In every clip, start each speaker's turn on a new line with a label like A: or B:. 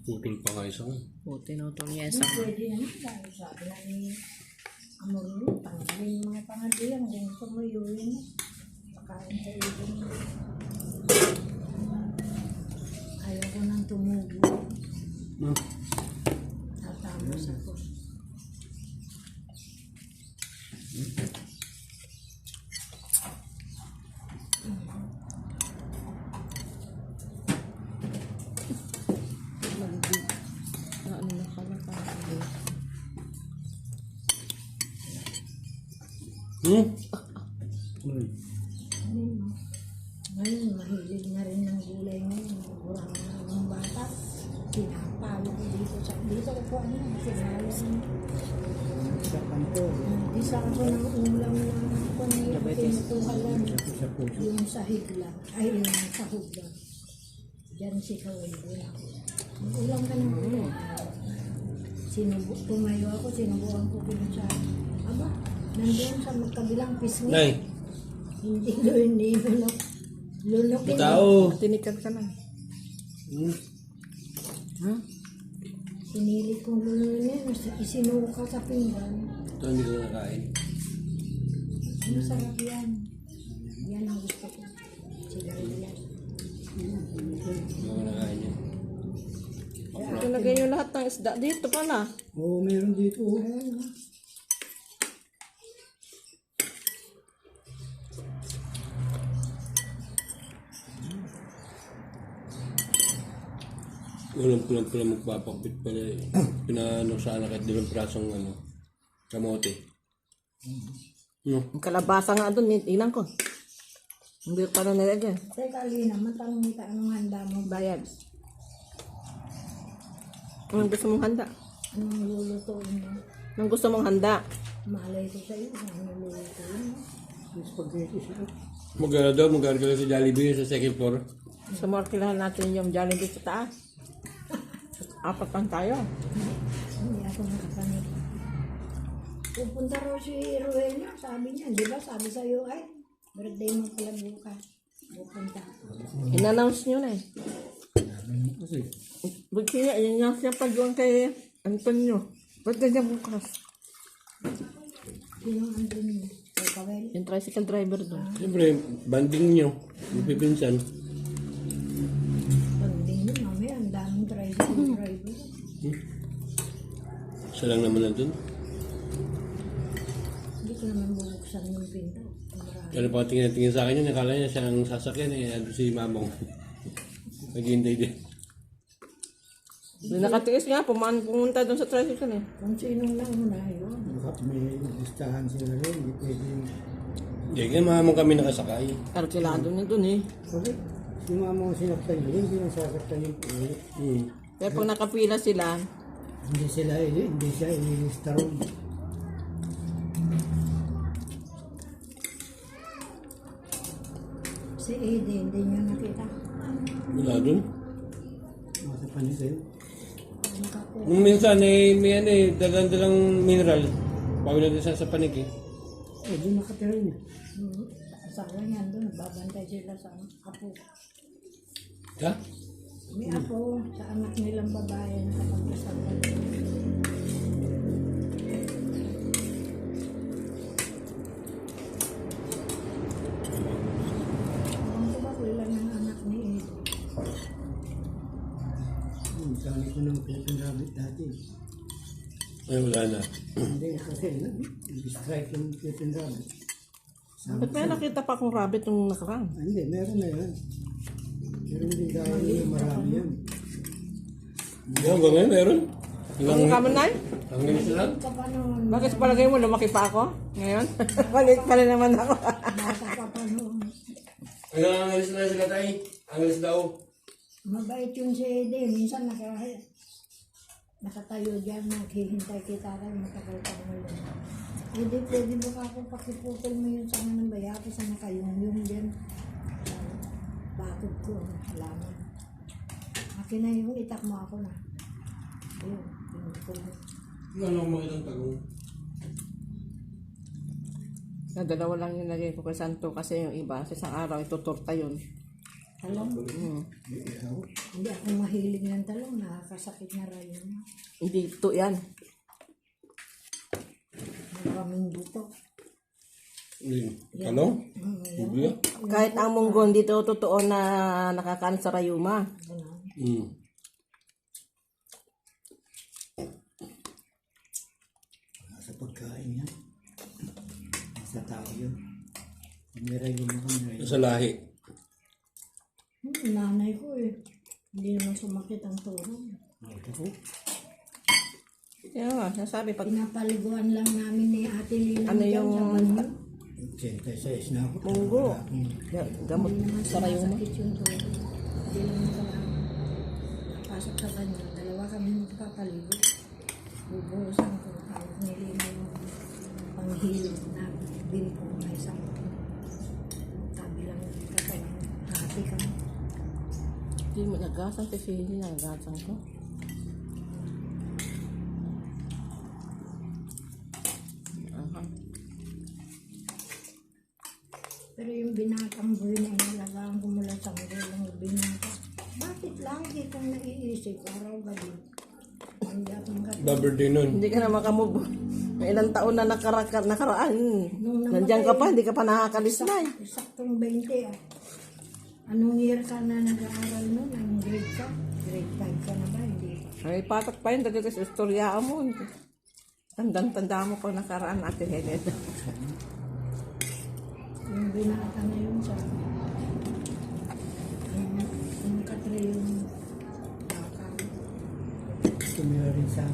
A: Putol pa nga isang.
B: Buti na itong yesa.
C: Pwede naman dahil sabi na ni Amorlo, tanggalin yung mga pangadilang kung sumuyuin mo. Pakain sa ibon mo. Ayaw ko nang tumubo. Tatamos ako.
B: Ano na pala parang
C: Ngayon, mahilig na rin ng gulay ngayon. Kurang na ng bata. Pinapalo ko dito ko po ano, sinalo ko.
D: Sa kanto.
C: Isa ako ng ulam na pinutuhan lang.
D: Sa puso.
C: Yung sahig lang. Ay, yung sahog lang. Diyan si Kawin. Ulam ka ng ulam. Tumayo ako, sinubukan ko pinasa. Aba, nandiyan sa magkabilang pisngi.
A: Nay,
C: Hindi lunok. Lunokin.
A: tao.
B: tinikan ka na.
C: Ha? Sinilit kong lunukin. Isinuka sa pinggan.
A: Ito hindi ko nakain.
C: Masarap yan. Yan ang gusto ko. Sigarilyas.
A: Hindi ko nakain yan.
B: Ito lagay yung lahat ng isda dito pala.
D: Oo, meron dito. Oh.
C: Ayun, ha?
A: Walang pula magpapakbit pala eh. Pinaano sana kahit 2 prasong ano, kamote. No?
B: Ang kalabasa nga doon, tingnan ko. Hindi pa na nilagyan.
C: Teka, Lina, matanong kita anong handa mo.
B: Bayad. Anong gusto mong handa?
C: Anong lulutuin mo?
B: Anong gusto mong handa?
C: Malay ko sa'yo. Anong lulutuin mo?
D: Yung spaghetti siya.
A: Magkano sa Jollibee sa second floor.
B: Sumorkilahan natin yung Jollibee sa taas. 4 lang tayo.
C: Hindi ako nakapanig. Pupunta raw si Rowena. Sabi niya, di ba? Sabi sa'yo, ay, birthday mo pala bukas. Pupunta.
B: In-announce nyo na eh.
D: Kasi,
B: Ba't kaya, yun nga siya pa doon kay Antonio. Ba't ganyan bukas?
C: Sinong andun mo? Kay Kawel?
B: Yung tricycle driver doon.
A: Siyempre, banding nyo. Yung pipinsan.
C: Pagdating mo, mamaya, ang daming tricycle driver.
A: Isa lang naman nandun.
C: Hindi ko naman bubuksan yung pinto. Marami.
A: Kaya pa tingin sa akin yun, nakala niya siya ang sasakyan eh. Ano si Mamong. Naghihintay din.
B: Doon nakatiis nga, pumunta doon sa tricycle eh.
C: Kung sinong nauna yun.
D: may listahan sila rin. Hindi pwede yung...
A: Hindi, kaya Mamong kami nakasakay.
B: Arkilado na doon eh.
D: Bakit? Si mama ang sinaktan nila, hindi nang sasaktan yung ulit.
B: Kaya pag nakapila sila,
D: Hindi siya ililista ron.
C: Si Eden, hindi niya nakita.
A: Wala dun.
D: Masa panis sa'yo.
C: Nakakuha.
A: Nung minsan eh, may ano eh, dalang mineral. Pawila din siya sa panig eh.
D: Eh, di nakatira niya.
C: Asawa niyan doon, babantay sila sa apo.
A: Ha?
C: May apo sa anak nilang babae na kapag-asawa. Ewan ko ba kailan ang anak ni Eden?
D: Sabi ko ng Philippine Rabbit dati.
A: Ay, wala na.
D: Hindi, kasi nag-strike yung Philippine Rabbit.
B: ba't may nakita pa akong rabbit nung nakaraan?
D: Hindi, meron na yan. Pero hindi dahil marami yan.
A: Hindi, hanggang ngayon meron.
B: Ang kaman na eh?
A: Hanggang isa lang.
C: Ka pa noon,
B: Bakit sa palagay mo, lumaki pa ako? Ngayon? Maliit pa rin naman ako.
C: bata ka pa noon.
A: Hanggang angalis na sila tayo. Angalis daw.
C: Mabait yun si Eden. Minsan nakatayo dyan, naghihintay kita kayo, matagal ka mo yun. Eden, pwede mo ka akong pakiputol mo yun sa ng bayako sa nakayong dyan. Bakit ko, halaman. Akin na yung itak mo ako na. Ayun, pinutol mo.
A: Ano ang makitang tagong?
B: Na dalawa lang yung lagay ko kay Santo kasi yung iba, sa isang araw ituturta yun.
C: Talong.
D: Ikaw.
C: Hindi ako mahilig ng talong. Nakakasakit na rayon.
B: Hindi ito yan.
C: Maraming buto.
A: Ano? Biblia?
B: Kahit ang munggo, hindi ito totoo na nakakain sa rayuma.
C: Ganun.
D: Nasa pagkain yan. Nasa tao yun. Meron yung mga
A: Sa lahi.
C: Nanay ko eh. Hindi naman sumakit ang tuhod.
D: Ako.
B: Kaya nga, nasabi pag
C: Pinapaliguan lang namin ni Ate Lina.
B: Ano yung
D: 86 na ako.
B: munggo, gamot sa rayuma.
C: Sakit yung tuhod. Hindi naman kailangan. Pasok sa kanya. Dalawa kami magpapaligo. Bubuhusan ko. Tawag ni Lina yung panghilod na binpo na isang tabi lang katawan. Hati kami.
B: Hindi mo nagasan si Fili, nagasan ko. Aha.
C: Pero yung binatang buhay na inalagaan ko mula sa magulang ng binata. Bakit lagi kong naiisip araw-gabi? Hindi ako makatulog.
A: Babirthday nun.
B: Hindi ka na makamove. May ilang taon na nakaraan.
C: Nung
B: Nandiyan ka pa, hindi ka pa nakakalisnay.
C: Saktong 20 ah. Anong year ka na nag-aaral nun? Anong grade ka? Grade 5 ka na ba? Hindi.
B: Ay, patak pa yun, dagdag sa istoryaan mo. Tandang-tanda mo pa nakaraan natin, Hened.
C: Yung binata na yun sa yung katre yung baka.
D: Tumira rin sa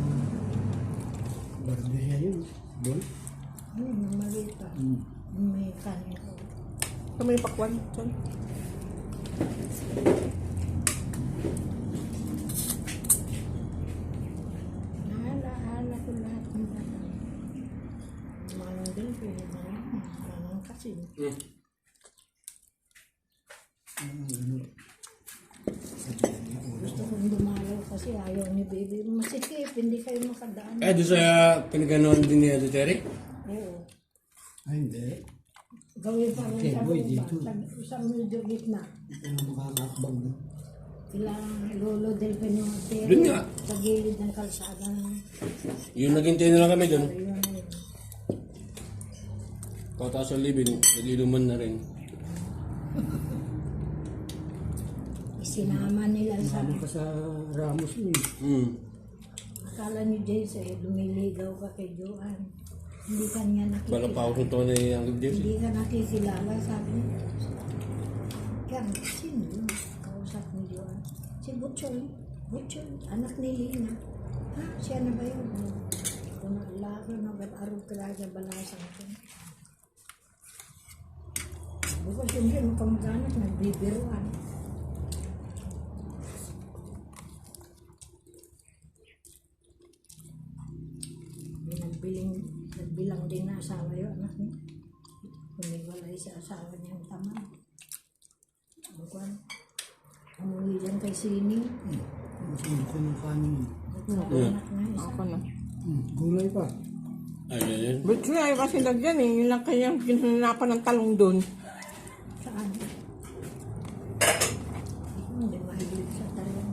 D: barberia yun. Boy.
C: Yung maliit pa. Yung may kanin ko.
B: Kami pakwan. Son.
C: Nahala ko lahat ng bata. Manong din ko yung manong kasi. Gusto kong dumalaw kasi ayaw ni baby. Masikip, hindi kayo makadaan.
A: Doon sa pinaganoon din ni Terry?
C: Oo.
D: Ay, hindi.
C: Gawin pa rin
D: Okay,
C: sa
D: boy,
C: baba.
D: dito.
C: Sa medyo gitna.
D: Hindi na makakakbang na.
C: Kailangan Lolo del Penote.
A: Doon nga.
C: Sa gilid ng kalsada.
A: Yung naghintay na lang kami doon.
C: Ayun na yun.
A: Pagkataas sa libing, nagliluman na rin.
C: Isinama nila sa...
D: Ano ka sa Ramos yun.
C: Akala ni Jace eh, lumiligaw ka kay Joanne. Hindi ka niya
A: Balang pa
C: nakikilala.
A: ako sa taon na yung James.
C: Hindi ka nakikilala, sabi niya. Kaya, sino yun? Kausap ni Joanne. Si Butchol. Butchol, anak ni Lina. Ha? Siya na ba yun? Kung laro na ba't-arog ka lang sa balasan ko. Bukod siyempre, magkamag-anak, nagbibiruan. Nagbilang din na asawa yung anak niya. Kumiwalay sa asawa niyang tama. Bukan. Umuwi dyan kay Sining.
D: Sino ko yung kanin.
C: Nagkakanak na isa.
B: Ako na.
D: Gulay pa.
A: Ay, yan.
B: But siya ay kasi nagyan eh. Yun lang kanyang hinanapan ng talong doon.
C: Saan? Ako hindi mahilig sa talong.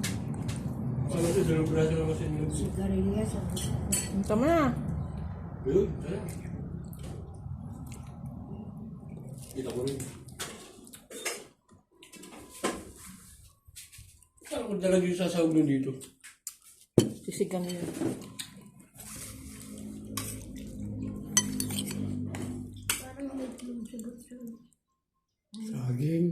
A: Ano ito? Dalawang braso lang kasi nyo.
C: Sigarilyas.
B: Tama na.
A: Yun, tara. Kita ko rin. Saan ko talaga yung sasawag nun dito?
B: Sisigan niya.
C: Parang may yung sigot siya.
D: Saging.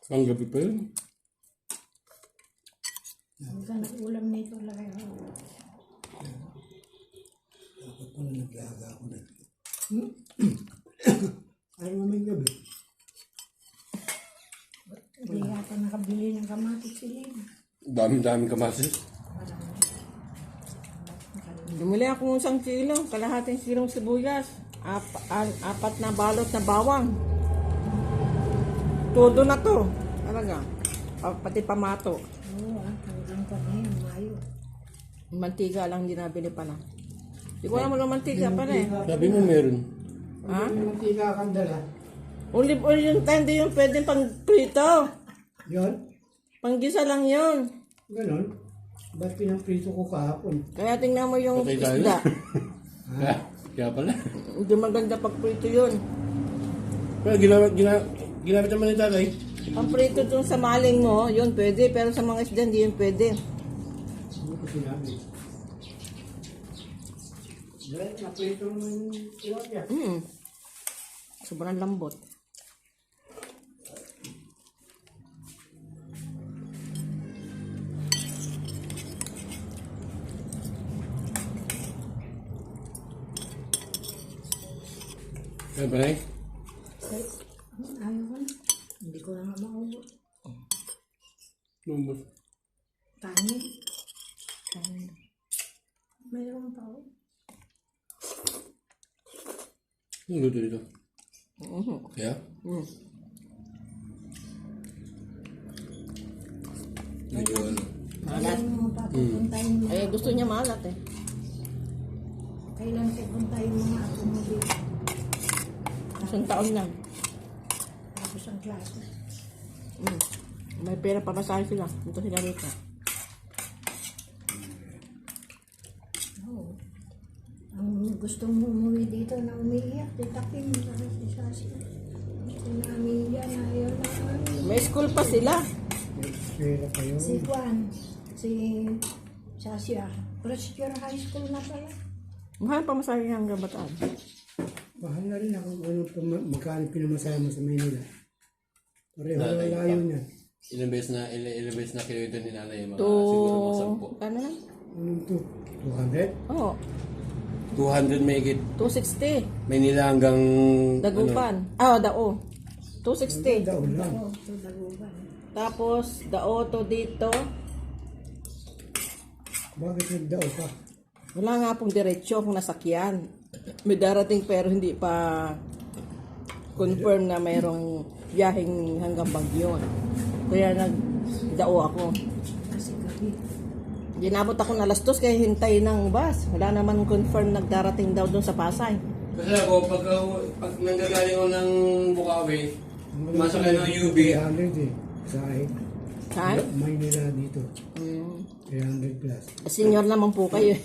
A: Ang gabi pa yun.
C: Hindi ka nag-ulam nito laki ako.
D: Dapat pala naglaga ako na. Ayaw mo may gabi.
C: Hindi yata nakabili ng kamatis sila.
A: Daming kamasis.
B: Bumili ako ng 1 kilo. Kalahating kilong sibuyas. Apat na balot na bawang. Todo na to. Talaga. Pati pamato.
C: Oo, hanggang pa na yun, Mayo.
B: Mantiga lang hindi nabili pa na. Hindi ko alam mo ng mantiga pa na eh.
A: Sabi mo meron.
B: Ha?
D: Yung mantika kang dala.
B: Olive oil yung tayo, hindi yung pwedeng pang prito.
D: Yun.
B: Panggisa lang yun.
D: Ganon. Ba't pinaprito ko kahapon?
B: Kaya tingnan mo yung
A: Okay tayo.
B: isda.
A: Kaya pala.
B: Hindi maganda pag prito yun.
A: Pero ginamit naman ni tatay.
B: Ang prito dun sa maling mo, yun pwede. Pero sa mga isda, hindi yun pwede.
D: Hindi ko sinabi. Dahil naprito mo yung tilapia.
B: Sobrang lambot.
A: Kaya pala eh.
C: Ayaw ko na. Hindi ko na nga maubos.
A: Lumbos.
C: Kanin. Mayroon pa ako.
A: Ano luto dito? Kaya? Medyo ano.
C: Kailan mo papupuntahin mo?
B: Eh, gusto niya maalat eh.
C: Kailan pupuntahin mo nga ako mo dito?
B: Isang taon lang.
C: Tapos ang klase.
B: May pera pa masahe sila. Dito sila rito.
C: Oo. Ang gusto mo umuwi dito na umiiyak, titakin mo kasi si Sasi. Gusto na umiiyak na ayaw na.
B: May school pa sila.
D: Pera pa yun.
C: Si Juan, si Sasi First year high school na pala.
B: Mahal pa masahe hanggang Bataan.
D: Mahal na rin ako kung ano magkano pinamasaya mo sa Maynila. Pareho
A: Nanay
D: na layo niya.
A: Ilang beses na kinuwento ni nanay mga
B: To...
A: siguro mga 10.
B: Kano lang?
D: Anong to? 200?
B: Oo.
A: 200 may higit.
B: 260.
A: Maynila hanggang
B: Dagupan. Dao. 260.
D: Daon lang.
C: Oo, ito daguban.
B: Tapos, dao to dito.
D: Bakit nagdao ka?
B: Wala nga pong diretsyo kung nasakyan. May darating pero hindi pa confirm na mayroong biyaheng hanggang Baguio. Kaya nagdao ako.
C: Kasi gabi.
B: Ginabot ako na alas 2 kaya hintay ng bus. Wala naman confirm nagdarating daw doon sa Pasay.
A: Kasi ako, pag nanggagaling ako ng Bukawi, masakay ng UB,
D: 300 eh. Sa
B: Saan?
D: Maynila dito. 300 plus.
B: Senior naman po kayo.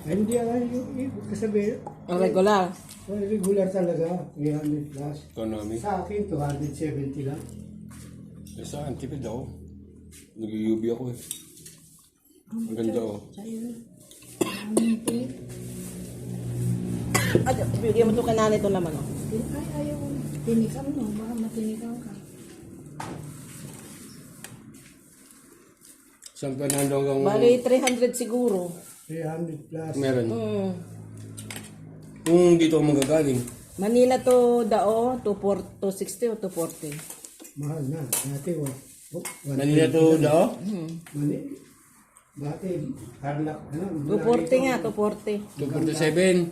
D: Ay, hindi ako yung kasabi.
B: Ang regular.
D: Regular talaga. 300 plus.
A: economy.
D: Sa akin, 270 lang.
A: Eh, saan? Tipid ako. Nag-UB ako eh. Ang ganda oh.
C: Sa'yo. Ang tip.
B: At bigyan mo ito kay nanay ito naman. Oh.
C: Ay, ayaw. Tinikam mo. Baka matinikam ka.
A: San Fernando hanggang...
B: Bali, 300 siguro.
D: 300 plus.
A: Meron.
B: Hmm.
A: Kung dito ako magagaling.
B: Manila to Dao, 260 o 240.
D: Mahal na. Dati,
A: Manila to Dao?
D: Dati, Tarlac, ano?
B: 240 nga, 240.
A: 247.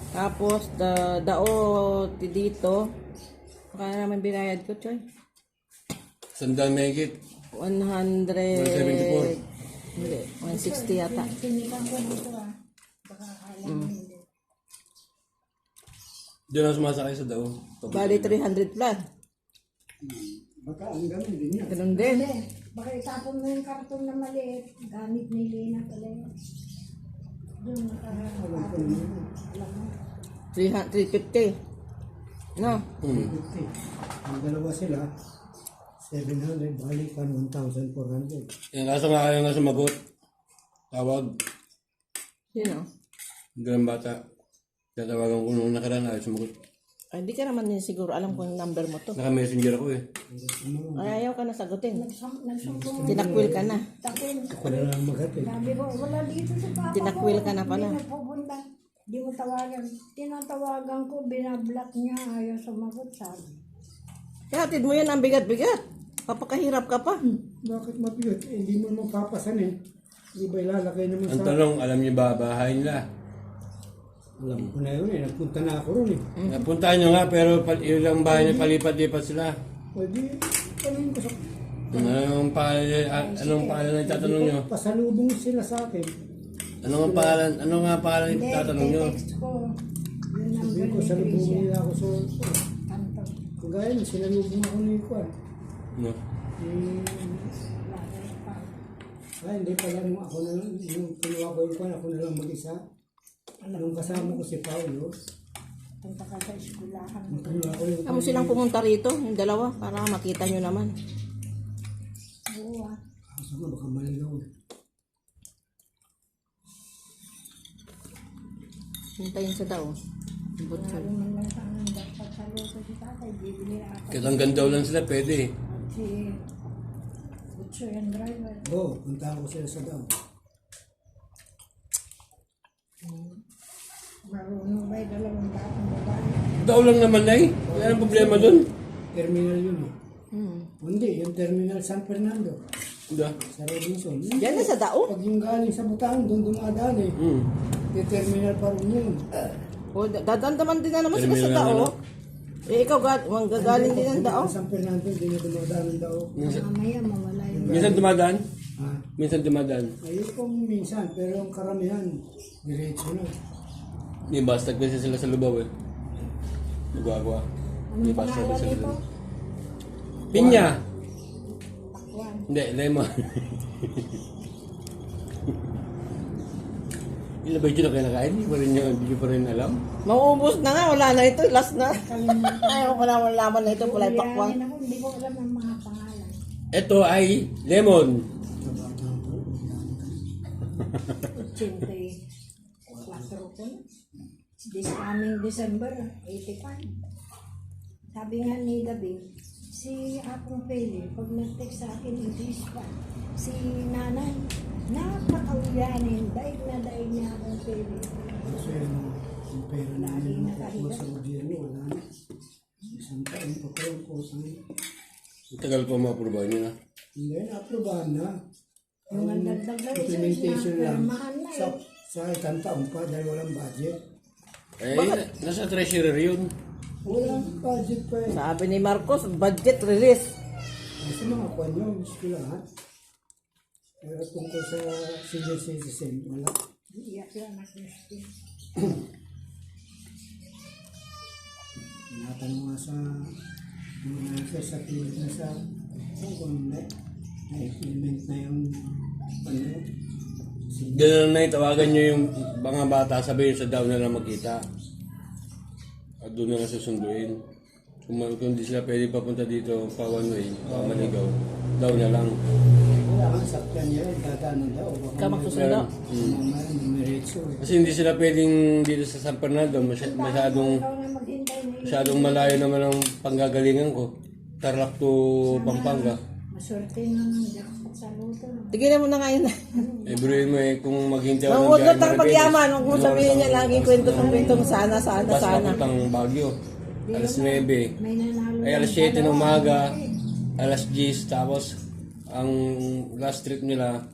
B: Tapos, Dao dito. Kaya naman binayad ko, Choy.
A: Sandaan may higit.
B: 100...
A: 174.
B: Hindi, 160 yata.
C: Tinikam ko dito Baka alam mo hindi.
A: Diyan ako sumasakay sa Dao.
B: Bali, 300 plus.
D: Baka ang ganun din yan.
B: Ganun din.
C: Hindi. Baka itapon mo yung karton na maliit. Gamit ni Lena pala yun. Doon nakakapatong mo. Alam mo.
B: 350. No?
D: 50. Ang dalawa sila, 700, balikan 1,400.
A: Yung kaso nga kayo nga sumagot. Tawag.
B: Sino?
A: Ang galang bata. Tatawagan ko nung nakaraan ay sumagot.
B: Ay, hindi ka naman din siguro alam kung yung number mo to.
A: Naka-messenger ako eh.
B: Ay, ayaw ka na sagutin.
C: Nagsumpong.
B: Tinakwil ka na.
C: Takwil.
D: Ako na lang maghatid.
C: Sabi ko, wala dito sa papa
B: Tinakwil
C: ko.
B: ka na pala.
C: Hindi na pupunta. Hindi mo tawagan. Tinatawagan ko, binablock niya. Ayaw sumagot, sabi.
B: Kaya hatid mo yan ang bigat-bigat. Papakahirap ka pa.
D: Bakit mabigat? Eh, hindi mo mapapasan eh. Hindi ba ilalagay naman
A: Ang
D: sa...
A: tanong, alam niyo ba bahay nila?
D: Alam ko na yun eh. Nagpunta na ako ron eh.
A: Napuntahan nyo nga pero ilang bahay na palipat-lipat sila.
D: Pwede, tanong ko sa...
A: Anong pangalan na itatanong nyo?
D: Pasalubong sila sa akin.
A: Ano nga pangalan na itatanong nyo?
C: Text ko.
D: Sabihin ko, salubungin nila ako sa...
C: Kanto.
D: Kagaya na, sinalubong ako ni Kwan.
A: No?
D: Hindi pala nung ako na lang, yung kinuha ko yung Kwan, ako na lang mag-isa. Nung kasama ko si Paulo,
C: Punta ka sa eskulahan.
D: nung kinuha ko yung
B: Kamu silang pumunta rito, yung dalawa, para makita nyo naman.
C: Oo ah.
D: Kaso nga, baka maligaw eh.
B: Hintayin sa daw.
C: Lalo man lang sana dapat sa luto si tatay. Bibili ako.
A: Katanggan daw lang sila, pwede.
C: Si Butcho yung driver.
D: Oo, punta ko sila sa daw.
C: Marunong ba yung dalawang batang babae?
A: Daw lang naman na eh. Wala nang problema dun.
D: Terminal yun eh.
B: Hmm.
D: Hindi, yung terminal San Fernando.
A: Diba?
D: Sa Robinson.
B: Yan na sa dao.
D: Pag yung galing sa Butahan, doon dumadaan eh.
A: Hmm.
D: Yung terminal pa rin yun.
B: O, dadandaman din na naman sila sa
A: Terminal
B: dao.
A: na, no?
B: Eh, ikaw, manggagaling din ng dao.
D: San Fernando, hindi na dumadaan ng dao.
C: Mamaya mawala yung
A: Minsan dumadaan?
D: Ha?
A: Minsan dumadaan.
D: Ayun kung minsan, pero ang karamihan, diretso na.
A: Hindi, basta kasi sila sa lubaw eh. Nagwagwa. Hindi,
C: Anong
A: basta
C: pangalan
A: sila
C: nito?
A: Pinya!
C: Pakwan.
A: Hindi, lemon. Ilan ba yun na kinakain? Hindi pa rin alam.
B: Mauubos na nga, wala na ito, last na. Ayaw ko na malaman na ito, pala pakwan.
C: Ulianin ako, hindi ko alam ang mga pangalan.
A: Ito ay lemon.
C: 84 ko na. This coming December, 85. Sabi nga ni David, si Apong Pele, pag nag-text sa akin, English pa. Si Nanay, napakauyanin, daig na daig niya Apong Pele.
D: Kasi yung pera namin nakukuha sa gobyerno, wala na. Isang taon pa ko yung kusang.
A: Ang tagal pa ma-approve niyo na.
D: Hindi, na-aprobahan na.
C: Yung nagdagdag daw,
D: Implementation lang.
C: mahal na
D: Sa,
C: eh.
D: sa isang taon pa dahil walang budget.
A: Eh, nasa treasurer yun.
D: Walang budget pa eh.
B: Sabi ni Marcos, budget release.
D: Kasi mga kwan yun, lahat. Pero tungkol sa senior citizen, wala.
C: Iyak yung anak niya.
D: Tinatanong nga sa mga nasa sa pilit na sa kung na-implement na yung ano,
A: Ganun na tawagan nyo yung mga bata, sabihin sa daw na lang magkita. At doon na lang susunduin. Kung di sila pwede papunta dito pa one way, pa Maligaw, daw na lang.
D: wala kang sakyan niya, dadaanan daw.
B: Ka magsusundo.
D: Mamaya numeretso eh.
A: Kasi hindi sila pwedeng dito sa San Fernando, masyadong
C: Ikaw na maghintay na
A: masyadong malayo naman ang panggagalingan ko. Tarlac to Pampanga.
C: maswerte naman jackpot sa luto.
B: Tigilan mo na ngayon.
A: Ibruin mo eh, kung maghintay ako
B: Huwag na
A: biyahe
B: tayo pagyaman. Huwag mo sabihin niya laging kwento-kwentong sana.
A: Bas papuntang Baguio. Alas 9.
C: May nanalo.
A: Ay alas 7 ng umaga. Alas 10. Tapos ang last trip nila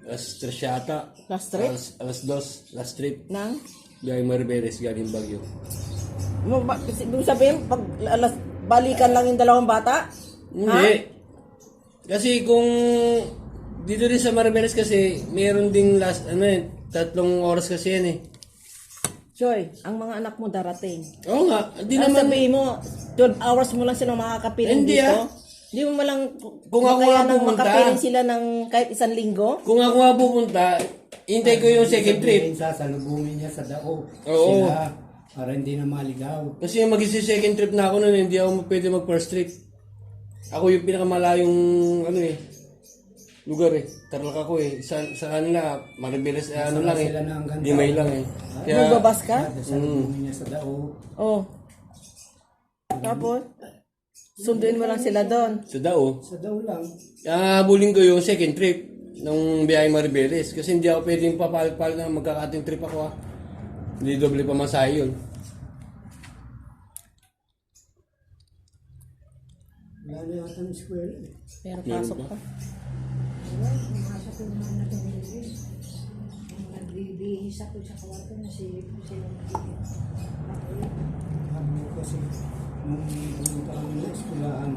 A: alas 3 yata.
B: Last trip?
A: Alas 2. Last trip.
B: Nang?
A: Gayong Maribeles galing Baguio.
B: Ibig sabihin, pag alas, balikan lang yung dalawang bata?
A: Hindi. Kasi kung dito din sa Maribeles kasi mayroon ding last 3 oras kasi yan eh.
B: Joy, ang mga anak mo darating.
A: Oo nga, hindi
B: Ang
A: naman.
B: sabihin mo, 12 hours mo lang sila makakapiling
A: Hindi,
B: dito.
A: ah.
B: Hindi mo malang
A: Kung ako
B: kaya
A: nga
B: nang
A: pumunta.
B: makapiling sila ng kahit isang linggo.
A: Kung ako nga pupunta, hintay ko yung second trip.
D: Sasalubungin niya sa dao.
A: Oo.
D: Sila, para hindi na maligaw.
A: Kasi mag-second trip na ako noon, hindi ako pwede mag-first trip. Ako yung pinakamalayong lugar eh. Tarlac ako eh. Sa kanila, Maribeles lang eh.
D: Sila na hanggang
A: Dimay lang eh.
B: Magbabas ka?
D: Sasalubungin niya sa dao.
B: Oh. Tapos, sunduin mo lang sila doon.
A: Sa Dao.
D: Sa dao lang.
A: Habulin ko yung second trip ng biyahe Maribeles. Kasi hindi ako pwedeng papalit-palit na magkakating trip ako ah. Hindi doble pa masahe yun.
D: Wala na yata ng eskwela eh.
B: Pero pasok ka.
C: Pumasok ko naman na tumigil. Nagbibihis ako sa kwarto na silip ko sila nagbibihis.
D: Sabi ko kasi, nung pumunta kami na eskwelahan,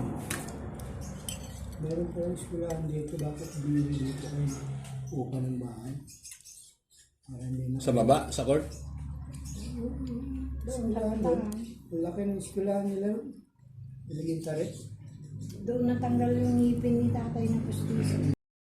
D: meron po yung eskwelahan dito, bakit binili dito kayo upa ng bahay? Para hindi na
A: Sa baba, sa court.
C: Doon sa
D: Doon.
C: Batangas.
D: Ang laki ng eskwelahan nila. Elementary.
C: Doon natanggal yung ngipin ni tatay na pustiso.